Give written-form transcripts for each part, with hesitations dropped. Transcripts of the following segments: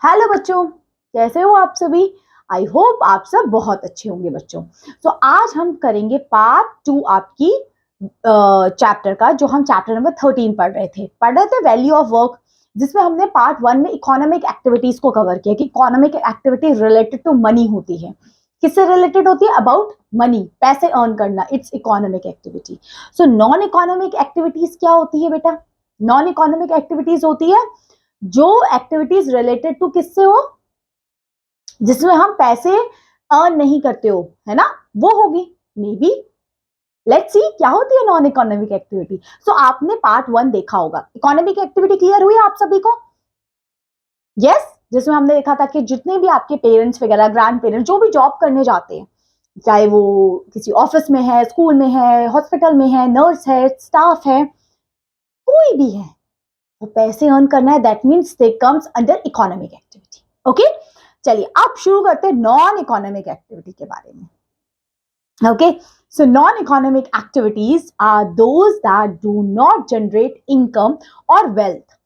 Hello बच्चों, कैसे हो आप सभी। आई होप आप सब बहुत अच्छे होंगे बच्चों। तो आज हम करेंगे पार्ट 2 आपकी चैप्टर का, जो हम चैप्टर नंबर 13 पढ़ रहे थे वैल्यू ऑफ वर्क, जिसमें हमने पार्ट 1 में इकोनॉमिक एक्टिविटीज को कवर किया कि economic activity related to money होती है। किससे रिलेटेड होती है? अबाउट मनी, पैसे अर्न करना, it's economic activity. So non economic activities क्या होती है बेटा? नॉन इकोनॉमिक एक्टिविटीज होती है जो एक्टिविटीज रिलेटेड टू किससे हो, जिसमें हम पैसे अर्न नहीं करते हो, है ना, वो होगी। मे बी लेट्स सी क्या होती है नॉन इकोनॉमिक एक्टिविटी। सो आपने पार्ट 1 देखा होगा। इकोनॉमिक एक्टिविटी क्लियर हुई आप सभी को? यस जिसमें हमने देखा था कि जितने भी आपके पेरेंट्स वगैरह, ग्रैंड पेरेंट्स जो भी जॉब करने जाते हैं, चाहे वो किसी ऑफिस में है, स्कूल में है, हॉस्पिटल में है, नर्स है, स्टाफ है, कोई भी है, वो पैसे अर्न करना है, that means they comes under economic activity. Okay, चलिए अब शुरू करते हैं नॉन इकोनॉमिक एक्टिविटी के बारे में। Okay, so non economic activities are those that do not generate income और वेल्थ।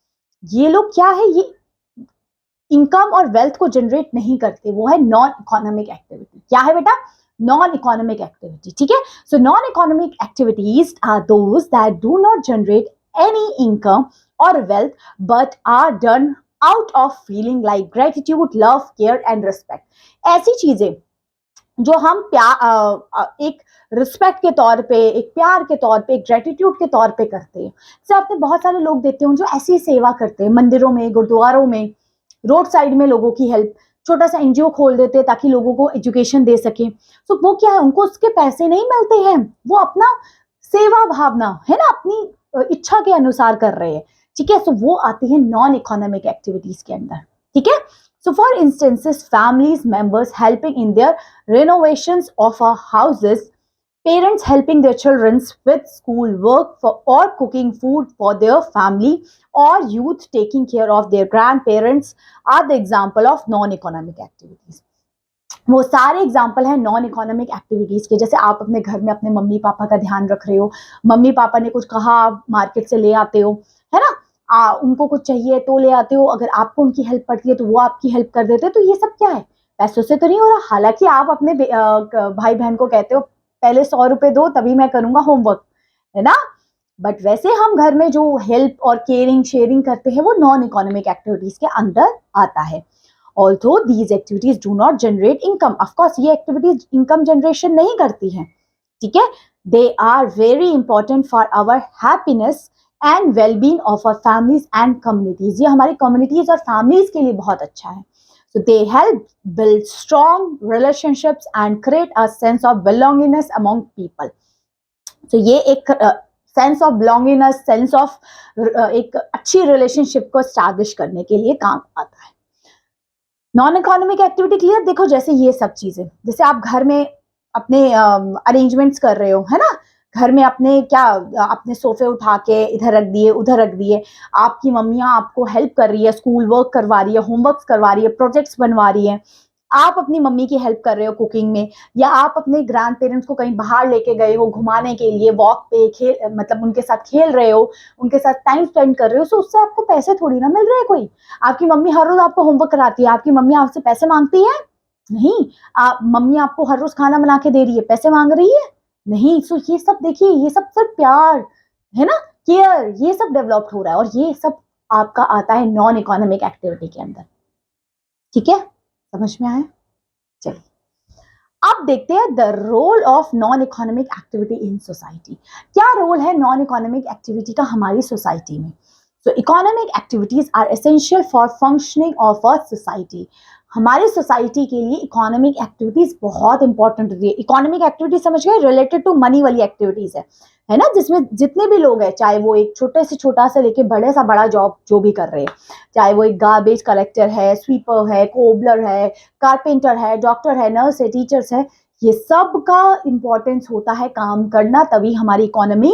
ये लोग क्या है, ये इनकम और वेल्थ को जनरेट नहीं करते, वो है नॉन इकोनॉमिक एक्टिविटी। क्या है बेटा? Non economic activity. ठीक है, so non economic activities are those that do not generate any income और wealth but are done out of feeling like gratitude, love, care and respect. ऐसी चीजें जो हम एक रिस्पेक्ट के तौर पे, एक प्यार के तौर पे, एक ग्रेटिट्यूड के तौर पे करते हैं। जैसे आपने बहुत सारे लोग देखते हो जो ऐसी सेवा करते हैं मंदिरों में, गुरुद्वारों में, रोड साइड में लोगों की हेल्प, छोटा सा एनजीओ खोल देते हैं ताकि लोगों को एजुकेशन दे सके। तो वो क्या है, उनको उसके पैसे नहीं मिलते हैं, वो अपना सेवा भावना है ना, अपनी इच्छा के अनुसार कर रहे हैं। ठीक है, सो वो आती है नॉन इकोनॉमिक एक्टिविटीज के अंदर। ठीक है, so for instances families members helping in their renovations of our houses, parents helping their children with school work or cooking food for their family, or youth taking care of their grandparents are the example of non economic activities. वो सारे example है non economic activities के। जैसे आप अपने घर में अपने मम्मी पापा का ध्यान रख रहे हो, मम्मी पापा ने कुछ कहा, आप मार्केट से ले आते हो, है ना, उनको कुछ चाहिए तो ले आते हो, अगर आपको उनकी हेल्प पड़ती है तो वो आपकी हेल्प कर देते हैं। तो ये सब क्या है, पैसों से तो नहीं हो रहा। हालांकि आप अपने भाई बहन को कहते हो पहले 100 रुपए दो तभी मैं करूंगा होमवर्क, है ना, बट वैसे हम घर में जो हेल्प और केयरिंग शेयरिंग करते हैं वो नॉन इकोनॉमिक एक्टिविटीज के अंदर आता है। Although these activities do not generate income, of course ये activities income generation नहीं करती हैं, ठीक है, they are very important for our happiness and well-being of our families and communities। ये हमारी communities और families के लिए बहुत अच्छा है। So they help build strong relationships and create a sense of belongingness among people। So ये एक sense of belongingness, sense of एक अच्छी रिलेशनशिप को एस्टैब्लिश करने के लिए काम आता है। Non economic activity clear? देखो जैसे ये सब चीजें, जैसे आप घर में अपने अरेंजमेंट्स कर रहे हो, है ना, घर में अपने क्या, अपने सोफे उठा के इधर रख दिए, उधर रख दिए, आपकी मम्मियाँ आपको हेल्प कर रही है, स्कूल वर्क करवा रही है, होमवर्क करवा रही है, प्रोजेक्ट्स बनवा रही है, आप अपनी मम्मी की हेल्प कर रहे हो कुकिंग में, या आप अपने ग्रैंड पेरेंट्स को कहीं बाहर लेके गए हो घुमाने के लिए, वॉक पे खेल, मतलब उनके साथ खेल रहे हो, उनके साथ टाइम स्पेंड कर रहे हो। सो उससे आपको पैसे थोड़ी ना मिल रहे हैं कोई। आपकी मम्मी हर रोज आपको होमवर्क कराती है, आपकी मम्मी आपसे पैसे मांगती है? नहीं। आप मम्मी आपको हर रोज खाना बना के दे रही है, पैसे मांग रही है? नहीं। सो ये सब देखिए, ये सब सिर्फ प्यार है ना, केयर, ये सब डेवलप्ड हो रहा है, और ये सब आपका आता है नॉन इकोनॉमिक एक्टिविटी के अंदर। ठीक है, समझ में आया? चलिए अब देखते हैं the role of non economic activity in society. क्या रोल है नॉन इकोनॉमिक एक्टिविटी का हमारी सोसाइटी में? So economic activities are essential for functioning of a society. हमारी सोसाइटी के लिए इकोनॉमिक एक्टिविटीज बहुत इंपॉर्टेंट होती है। इकोनॉमिक एक्टिविटी समझ गए, रिलेटेड टू मनी वाली एक्टिविटीज है ना, जिसमें जितने भी लोग हैं, चाहे वो एक छोटे से छोटा से लेके बड़े सा बड़ा जॉब जो भी कर रहे हैं, चाहे वो एक गार्बेज कलेक्टर है, स्वीपर है, कोबलर है, कारपेंटर है, डॉक्टर है, नर्स है, टीचर्स है, ये सब का इंपॉर्टेंस होता है काम करना, तभी हमारी इकोनॉमी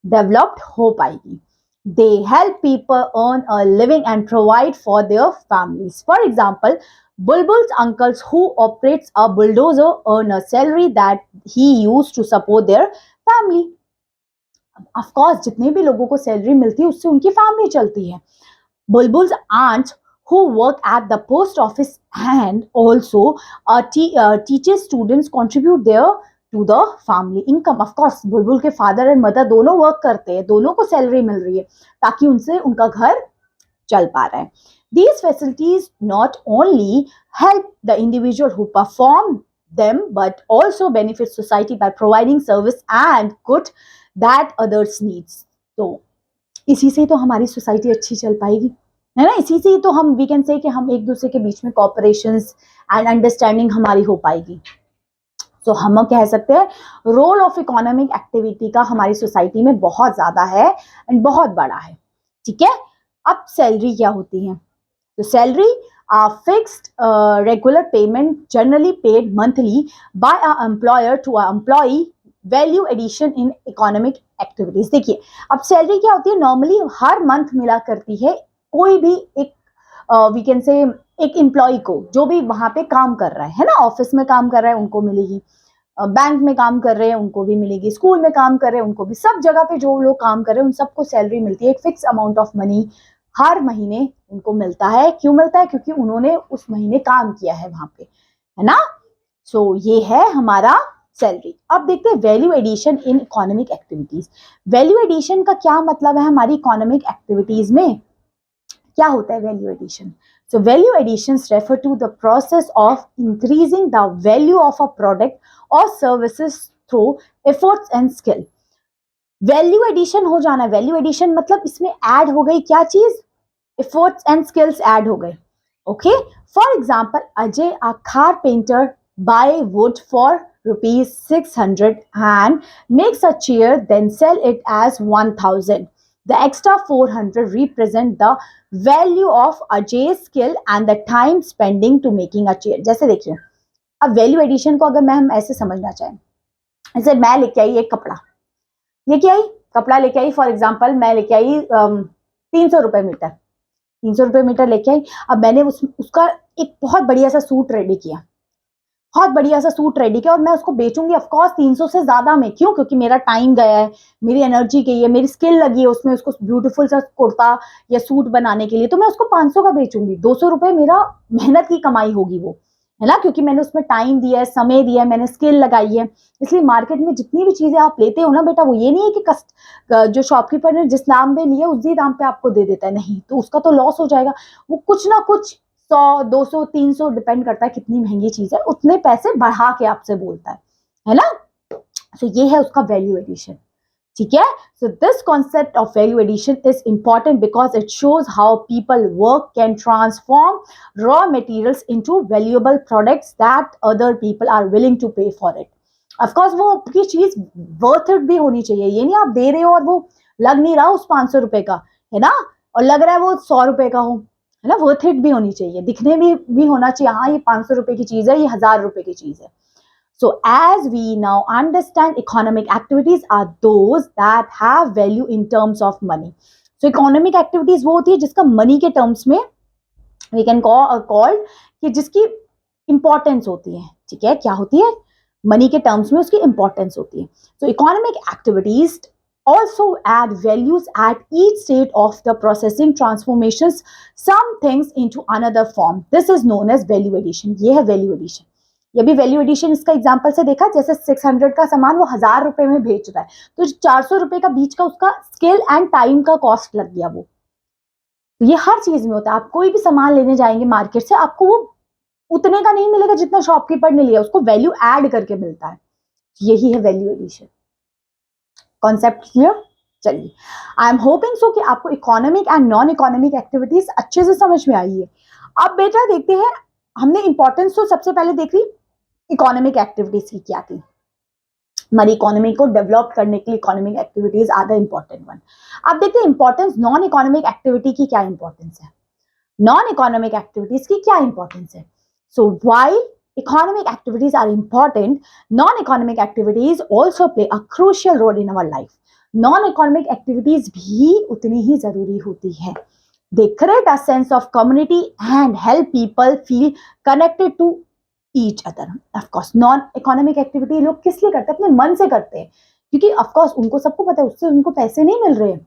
डेवलप्ड हो पाएगी। They help people earn a living and provide for their families. For example, Bulbul's uncles who operates a bulldozer earn a salary that he used to support their family. Of course, जितने भी लोगों को salary मिलती है उससे उनकी family चलती है। Bulbul's aunt who work at the post office and also teaches students contribute their to the family income. Of course बुलबुल के father and mother दोनों work करते हैं, दोनों को salary मिल रही है ताकि उनसे उनका घर चल पा रहा है. These facilities not only help the individual who perform them but also benefit society by providing service and good that others needs. तो इसी से तो हमारी सोसाइटी अच्छी चल पाएगी, है ना. इसी से तो हम वी कैन से कि हम एक दूसरे के बीच में कोऑपरेशंस एंड अंडरस्टैंडिंग हमारी हो पाएगी. तो हम कह सकते हैं रोल ऑफ इकोनॉमिक एक्टिविटी का हमारी सोसाइटी में बहुत ज्यादा है एंड बहुत बड़ा है. ठीक है. अब सैलरी क्या होती है? तो salary fixed regular payment generally paid monthly by a employer to a employee value addition in economic activities. देखिए अब सैलरी क्या होती है, नॉर्मली हर मंथ मिला करती है कोई भी एक वी कैन से एक एम्प्लॉय को जो भी वहां पे काम कर रहा है ना, ऑफिस में काम कर रहा है उनको मिलेगी, बैंक में काम कर रहे हैं उनको भी मिलेगी, स्कूल में काम कर रहे हैं उनको भी, सब जगह पे जो लोग काम कर रहे हैं उन सबको सैलरी मिलती है. एक फिक्स अमाउंट ऑफ मनी हर महीने उनको मिलता है. क्यों मिलता है? क्योंकि उन्होंने उस महीने काम किया है वहां पे, है ना. सो ये है हमारा सैलरी. अब देखते हैं value addition in economic activities. Value addition का क्या मतलब है हमारी इकोनॉमिक एक्टिविटीज में? क्या होता है value addition? So value additions refer to the process of increasing the value of a product or services through efforts and skill. Value addition हो जाना, वैल्यू एडिशन मतलब इसमें ऐड हो गई क्या चीज? एफर्ट्स एंड स्किल्स ऐड हो गए. Okay. For example Ajay a car painter buy wood for ₹600 and makes a chair then sell it as 1000. The extra 400 represent the value of Ajay's skill and the time spending to making a chair. जैसे देखिए अब value addition को अगर मैं हम ऐसे समझना चाहें, जैसे मैं लेके आई एक कपड़ा लेके आई फॉर एग्जाम्पल मैं लेके आई 300 रुपए मीटर लेके आई. अब मैंने उसका एक बहुत बढ़िया सा सूट रेडी किया और मैं उसको बेचूंगी ऑफकोर्स 300 से ज्यादा में. क्यों? क्योंकि मेरा टाइम गया है, मेरी एनर्जी गई है, मेरी स्किल लगी है उसमें उसको ब्यूटीफुल सा कुर्ता या सूट बनाने के लिए. तो मैं उसको 500 का बेचूंगी. 200 रुपए मेरा मेहनत की कमाई होगी वो, है ना, क्योंकि मैंने उसमें टाइम दिया है, समय दिया है, मैंने स्किल लगाई है. इसलिए मार्केट में जितनी भी चीजें आप लेते हो ना बेटा, वो ये नहीं है कि जो शॉपकीपर ने जिस दाम पे लिया उसी दाम पे आपको दे देता है. नहीं, तो उसका तो लॉस हो जाएगा. वो कुछ ना कुछ 100, 200, 300 डिपेंड करता है कितनी महंगी चीज है, उतने पैसे बढ़ा के आपसे बोलता है ना. तो ये है उसका वैल्यू एडिशन. ठीक है. So this concept of value addition is important because it shows how people work can transform raw materials into valuable products that other people are willing to pay for it. Of course वो की चीज worth it भी होनी चाहिए. ये नहीं आप दे रहे हो और वो लग नहीं रहा उस 500 रुपए का, है ना, और लग रहा है वो 100 रुपए का हो, है ना. वर्थ इट भी होनी चाहिए, दिखने भी होना चाहिए. हाँ ये 500 रुपए की चीज है, ये 1000 रुपए की चीज है. So as we now understand, economic activities are those that have value in terms of money. So economic activities वो होती है जिसका money के terms में we can call कि जिसकी importance होती है. ठीक है. क्या होती है? money के terms में उसकी importance होती है. So economic activities also add values at each stage of the processing transformations some things into another form. This is known as value addition. ये है value addition. ये भी वैल्यू एडिशन इसका एग्जांपल से देखा, जैसे 600 का सामान वो 1000 रुपए में बेच रहा है, तो 400 रुपए का बीच का उसका स्किल एंड टाइम का कॉस्ट लग गया. वो तो ये हर चीज में होता है. आप कोई भी सामान लेने जाएंगे मार्केट से, आपको वो उतने का नहीं मिलेगा जितना शॉपकीपर ने लिया, उसको वैल्यू ऐड करके मिलता है. यही है वैल्यू एडिशन. Concept clear? चलिए, आई एम होपिंग सो कि आपको economic and non economic activities अच्छे से समझ में आई है. अब बेटा देखते हैं, हमने इंपॉर्टेंस तो सबसे पहले देख ली इकोनॉमिक एक्टिविटीज की क्या थी. हमारी इकोनॉमी को डेवलप करने के लिए economic activities are the important one. अब देखते हैं इंपॉर्टेंस नॉन इकोनॉमिक एक्टिविटी की क्या इंपॉर्टेंस है. नॉन इकोनॉमिक एक्टिविटीज की क्या इंपॉर्टेंस है? सो while economic activities are important, non-economic activities also play a crucial role in our life. Non-economic activities भी उतनी ही जरूरी होती है. They create a sense of community and help people feel connected to each other. Of course, non-economic activity लोग किस लिए करते हैं? अपने मन से करते हैं, क्योंकि of course उनको सबको पता है उससे उनको पैसे नहीं मिल रहे हैं,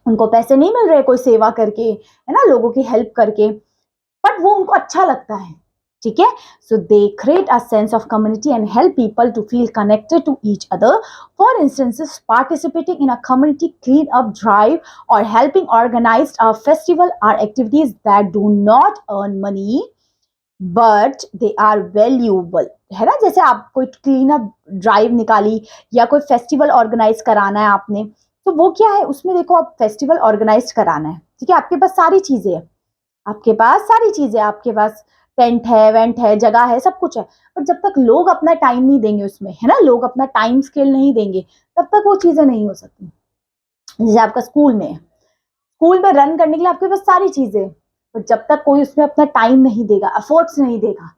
उनको पैसे नहीं मिल रहे कोई सेवा करके, है ना, लोगों की हेल्प करके, बट वो उनको अच्छा लगता है, ठीक है। So they create a sense of community and help people to feel connected to each other. For instances, participating in a community clean up drive और helping organize a festival are activities that do not earn money but they are valuable, है ना। जैसे आप कोई clean up drive निकाली या कोई festival organise कराना है आपने, तो वो क्या है, उसमें देखो आप फेस्टिवल ऑर्गेनाइज कराना है, ठीक है, आपके पास सारी चीजें हैं, आपके पास सारी चीजें, आपके पास टेंट है, वेंट है, जगह है, सब कुछ है, पर जब तक लोग अपना टाइम नहीं देंगे उसमें, है ना, लोग अपना टाइम स्केल नहीं देंगे, तब तक वो चीजें नहीं हो सकती। जैसे आपका स्कूल में है, स्कूल में रन करने के लिए आपके पास सारी चीजें हैं, पर जब तक कोई उसमें अपना टाइम नहीं देगा, एफर्ट्स नहीं देगा,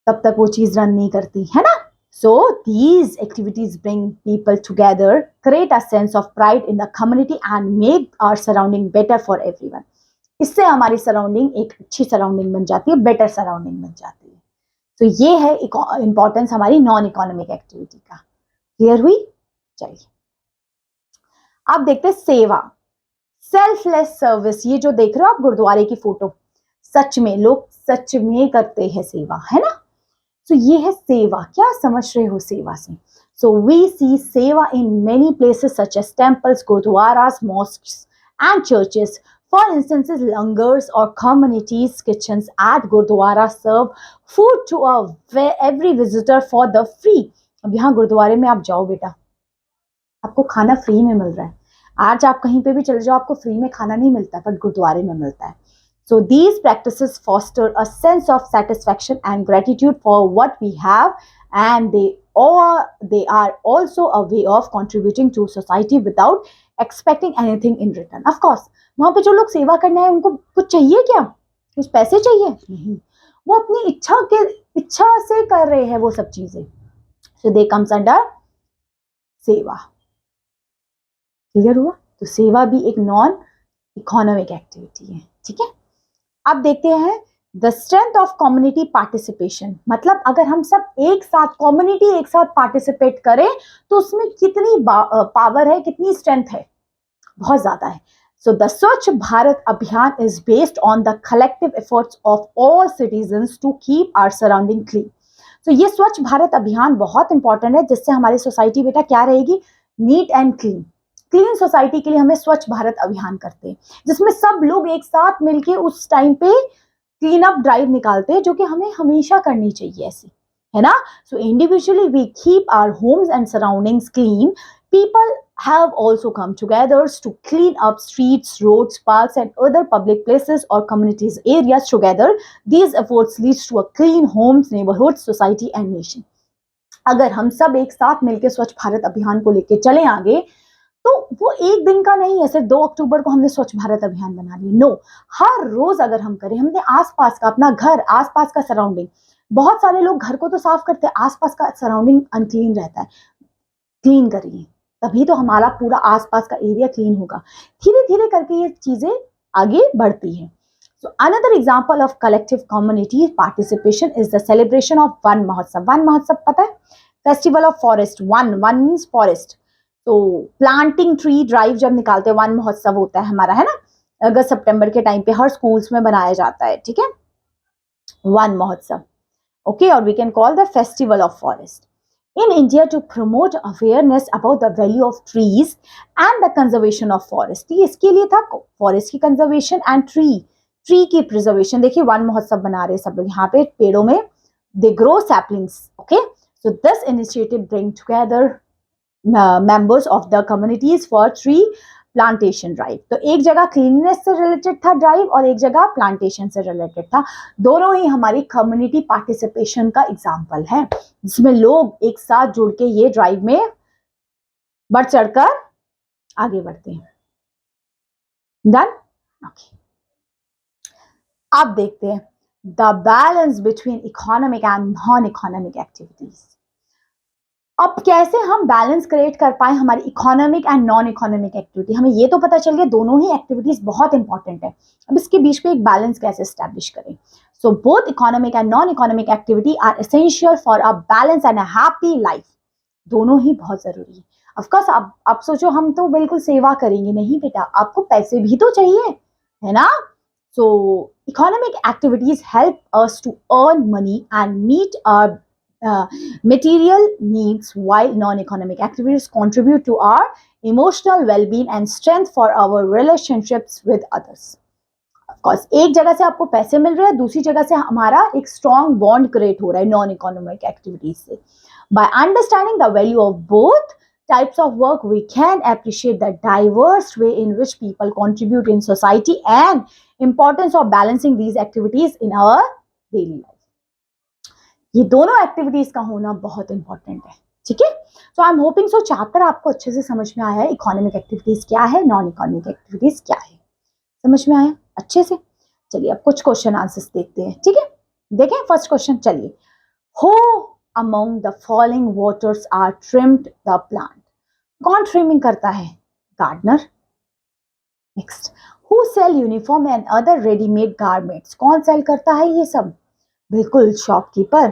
तब तक वो चीज रन नहीं करती, है ना। So these activities bring people together, create a sense of pride in the community and make our surrounding better for everyone. इससे हमारी सराउंडिंग एक अच्छी सराउंडिंग बन जाती है, बेटर सराउंडिंग बन जाती है। तो ये है इंपॉर्टेंस हमारी नॉन इकोनॉमिक एक्टिविटी का। क्लियर हुई? चलिए अब देखते हैं सेवा, सेल्फलेस सर्विस। ये जो देख रहे हो आप गुरुद्वारे की फोटो, सच में लोग सच में करते हैं सेवा, है ना। तो ये है सेवा। क्या समझ रहे हो सेवा से? सो we see seva in many places such as temples, gurdwaras, mosques and churches. For instance, langars or communities kitchens at Gurdwara serve food to every visitor for the free. अब यहाँ गुरुद्वारे में आप जाओ बेटा, आपको खाना फ्री में मिल रहा है। आज आप कहीं पे भी चले जाओ, आपको फ्री में खाना नहीं मिलता, बट गुरुद्वारे में मिलता है। So these practices foster a sense of satisfaction and gratitude for what we have, and they are also a way of contributing to society without expecting anything in return. Of course, वहां पे जो लोग सेवा करने हैं उनको कुछ चाहिए क्या? कुछ पैसे चाहिए? नहीं, वो अपनी इच्छा से कर रहे हैं वो सब चीजें। So they comes under सेवा। क्लियर हुआ? तो सेवा भी एक नॉन इकोनॉमिक एक्टिविटी है, ठीक है। अब देखते हैं the strength of community participation. मतलब अगर हम सब एक साथ, कम्युनिटी एक साथ पार्टिसिपेट करें तो उसमें कितनी पावर है, कितनी स्ट्रेंथ है, बहुत ज्यादा है। So the Swachh Bharat Abhiyan is based on the collective efforts of all citizens to keep our surrounding clean. तो ये स्वच्छ भारत अभियान बहुत इंपॉर्टेंट है, जिससे हमारी सोसाइटी बेटा क्या रहेगी, neat and clean. Clean society के लिए हमें स्वच्छ भारत अभियान करते हैं, जिसमें सब लोग एक साथ मिलके उस टाइम पे क्लीन अप ड्राइव निकालते हैं, जो कि हमें हमेशा करनी चाहिए ऐसी, है ना। So individually we keep our homes and surroundings clean. People have also come together to clean up streets, roads, parks and other public places or communities areas together. These efforts leads to a clean homes, neighborhoods, society and nation. अगर हम सब एक साथ मिलकर स्वच्छ भारत अभियान को लेके चले आगे, तो वो एक दिन का नहीं है, सिर्फ 2 अक्टूबर को हमने स्वच्छ भारत अभियान बना लिया, नो। हर रोज अगर हम करें, हमने आसपास का अपना घर, आसपास का सराउंडिंग, बहुत सारे लोग घर को तो साफ करते हैं, आसपास का सराउंडिंग अनक्लीन रहता है, क्लीन करिए, तभी तो हमारा पूरा आसपास का एरिया क्लीन होगा। धीरे धीरे करके ये चीजें आगे बढ़ती है। So another example of collective community participation is the celebration of one महोत्सव। वन महोत्सव पता है? Festival of forest. One means forest. तो प्लांटिंग ट्री ड्राइव जब निकालते हैं, वन महोत्सव होता है हमारा, है ना, अगस्त सितंबर के टाइम पे हर स्कूल्स में बनाया जाता है, ठीक है, वन महोत्सव। ओके, और we can call the festival of forest in India to promote awareness about the value of trees and the conservation of forest. ये इसके लिए था, फॉरेस्ट की कंजर्वेशन एंड ट्री की प्रिजर्वेशन। देखिए वन महोत्सव बना रहे सब लोग, यहाँ पे पेड़ों में they grow saplings. Okay, so this initiative bring together members of the communities for tree plantation drive. तो एक जगह क्लीननेस से रिलेटेड था ड्राइव और एक जगह प्लांटेशन से रिलेटेड था। दोनों ही हमारी कम्युनिटी पार्टिसिपेशन का एग्जाम्पल है, जिसमें लोग एक साथ जुड़ के ये ड्राइव में बढ़ चढ़कर आगे बढ़ते हैं। डन? ओके, अब देखते हैं the balance between economic and non economic activities. अब कैसे हम बैलेंस क्रिएट कर पाए हमारी economic and non economic activity. हमें ये तो पता चल गया दोनों ही एक्टिविटीज बहुत इंपॉर्टेंट है, अब इसके बीच में एक बैलेंस कैसे एस्टैब्लिश करें। So both economic and non economic activity are essential for a balance and a happy life. दोनों ही बहुत जरूरी है। ऑफकोर्स आप सोचो हम तो बिल्कुल सेवा करेंगे, नहीं बेटा, आपको पैसे भी तो चाहिए, है ना? So economic activities help us to earn money and meet our material needs, while non-economic activities contribute to our emotional well-being and strength for our relationships with others. Of course एक जगह से आपको पैसे मिल रहे हैं, दूसरी जगह से हमारा एक स्ट्रॉन्ग बॉन्ड क्रिएट हो रहा है नॉन इकोनॉमिक एक्टिविटीज से. By understanding the value of both types of work, we can appreciate the diverse way in which people contribute in society and importance of balancing these activities in our daily life. ये दोनों activities का होना बहुत important है, ठीक है? So I am hoping so chapter आपको अच्छे से समझ में आया है. इकोनॉमिक एक्टिविटीज क्या है, नॉन इकोनॉमिक एक्टिविटीज क्या है, समझ में आया अच्छे से? चलिए अब कुछ क्वेश्चन आंसर्स देखते हैं, ठीक है? देखें फर्स्ट क्वेश्चन. चलिए, who among the following waters are trimmed the plant? कौन ट्रिमिंग करता है? Gardener. Next, who sell uniform and other readymade garments? कौन सेल करता है ये सब? बिल्कुल, shopkeeper.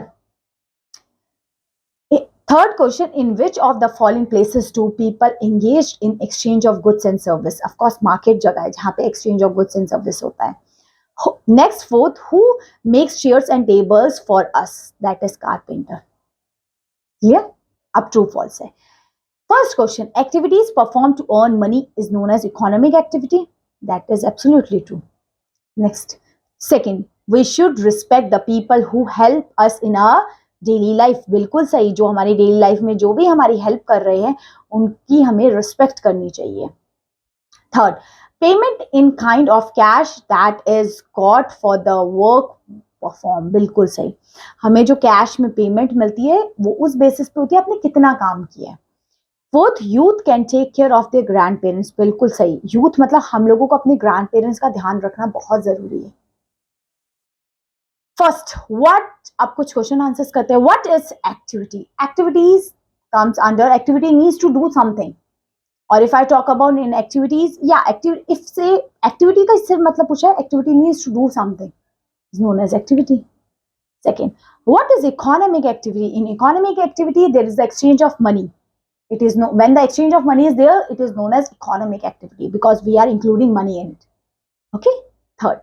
Third question, in which of the following places do people engage in exchange of goods and service? Of course market जगह है जहां पे exchange of goods and service होता है. Next fourth, who makes chairs and tables for us? That is carpenter. ये अब true false है. First question, activities performed to earn money is known as economic activity. That is absolutely true. Next, second, we should respect the people who help us in our daily life. बिल्कुल सही, जो हमारी daily life में जो भी हमारी help कर रहे हैं उनकी हमें रिस्पेक्ट करनी चाहिए. Third, payment in kind of cash that is got for the work perform. बिल्कुल सही, हमें जो कैश में पेमेंट मिलती है वो उस बेसिस पे होती है आपने कितना काम किया है. Fourth, youth can take care of their grand parents. बिल्कुल सही, यूथ मतलब हम लोगों को अपने ग्रैंड पेरेंट्स का ध्यान रखना बहुत जरूरी है. फर्स्ट, व्हाट, अब कुछ क्वेश्चन आंसर्स करते हैं. What is activity? Activities comes under activity needs to do something. और if I talk about in activities, या एक्टिविटी, इफ से एक्टिविटी का इससे मतलब पूछा है, activity needs to do something is known as activity. Second, what is economic activity? In economic activity there is the exchange of money. It is no, when the exchange of money is there, it is known as economic activity because we are including money in it. Okay. Third,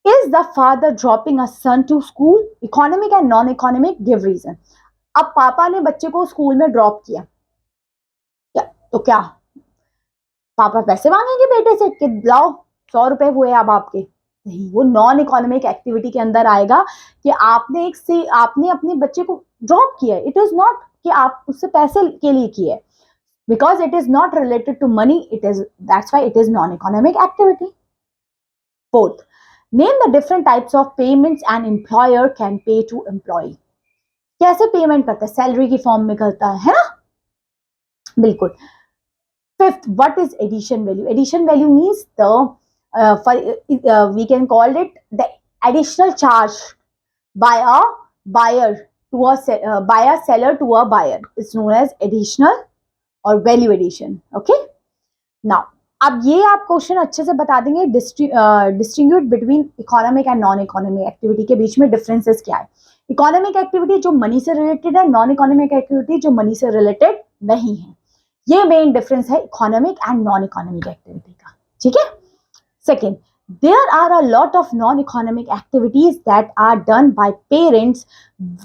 is the father dropping a son to school? Economic and non-economic, give reason. अब पापा ने बच्चे को school में drop किया, तो क्या पापा पैसे मांगेंगे बेटे से कि लाओ 100 रुपए हुए अब आपके? नहीं, वो नॉन इकोनॉमिक एक्टिविटी के अंदर आएगा कि आपने अपने बच्चे को ड्रॉप किया. इट इज नॉट कि आप उससे पैसे के लिए किए, because it is not related to money. It is, that's why it is non economic activity. Fourth, name the different types of payments an employer can pay to employ. कैसे payment करता है? सैलरी की form में करता है ना? बिल्कुल. Fifth, what is addition value? Addition value means we can call it the additional charge by a buyer to by a seller to a buyer. It's known as additional or value addition. Okay. Now, अब ये आप question अच्छे से बता देंगे. Distinguish between economic and non economic activity के बीच में डिफरेंसेस क्या है. इकोनॉमिक एक्टिविटी जो मनी से रिलेटेड है, नॉन इकोनॉमिक एक्टिविटी जो मनी से रिलेटेड नहीं है. ये मेन डिफरेंस है economic and non economic activity का, ठीक है? Second, there are a lot of non economic activities that are done by parents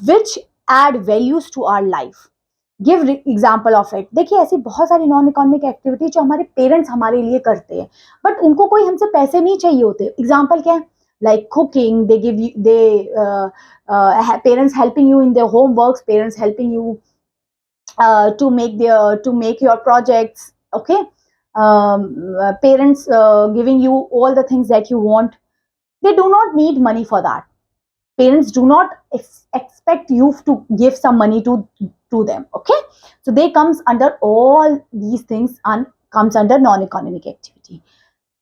which add values to our life. Give example of it. देखिए, ऐसी बहुत सारी non economic activity जो हमारे parents हमारे लिए करते हैं, बट उनको कोई हमसे पैसे नहीं चाहिए होते. एग्जाम्पल क्या है? Like cooking, they give you, parents helping you in their homeworks, parents helping you to make your projects. Okay. Parents giving you all the things that you want. They do not need money for that. Parents do not expect you to give some money to them. Okay, so they comes under all these things and comes under non-economic activity.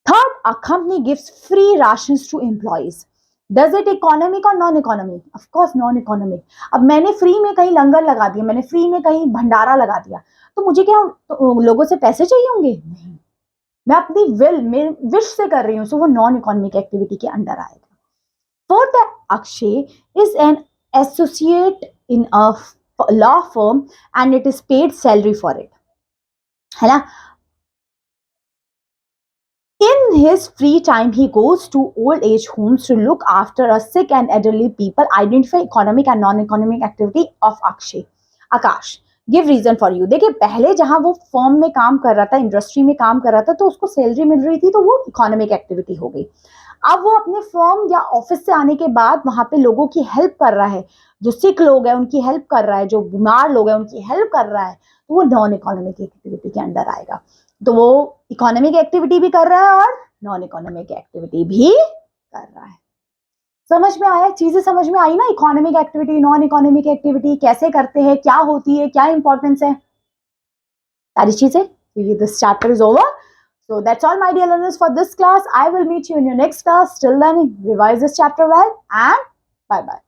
Third, a company gives free rations to employees. Does it economic or non-economic? Of course non-economic. अब मैंने free में कहीं लंगर लगा दिया, मैंने free में कहीं भंडारा लगा दिया, तो मुझे क्या तो लोगों से पैसे चाहिए होंगे? नहीं, मैं अपनी विश से कर रही हूँ, सो वो नॉन इकोनॉमिक एक्टिविटी के अंडर आएगा. Fourth, Akshay is an associate in a law firm and it is paid salary for it. है ना. In his free time, he goes to old age homes to look after a sick and elderly people, identify economic and non-economic activity of Akshay. Akash, give reason for you. देखिए पहले जहां वो firm में काम कर रहा था, industry में काम कर रहा था, तो उसको सैलरी मिल रही थी, तो वो इकोनॉमिक एक्टिविटी हो गई. अब वो अपने फर्म या ऑफिस से आने के बाद वहां पे लोगों की हेल्प कर रहा है, जो सिक लोग हैं उनकी हेल्प कर रहा है, जो बीमार लोग हैं उनकी हेल्प कर रहा है, तो वो नॉन इकोनॉमिक एक्टिविटी के अंडर आएगा. तो वो इकोनॉमिक एक्टिविटी भी कर रहा है और नॉन इकोनॉमिक एक्टिविटी भी कर रहा है. समझ में आया, चीजें समझ में आई ना, economic activity, non economic activity कैसे करते हैं, क्या होती है, क्या इंपॉर्टेंस है, सारी चीजें. This chapter is over. So that's all, my dear learners, for this class. I will meet you in your next class. Till then, revise this chapter well and bye bye.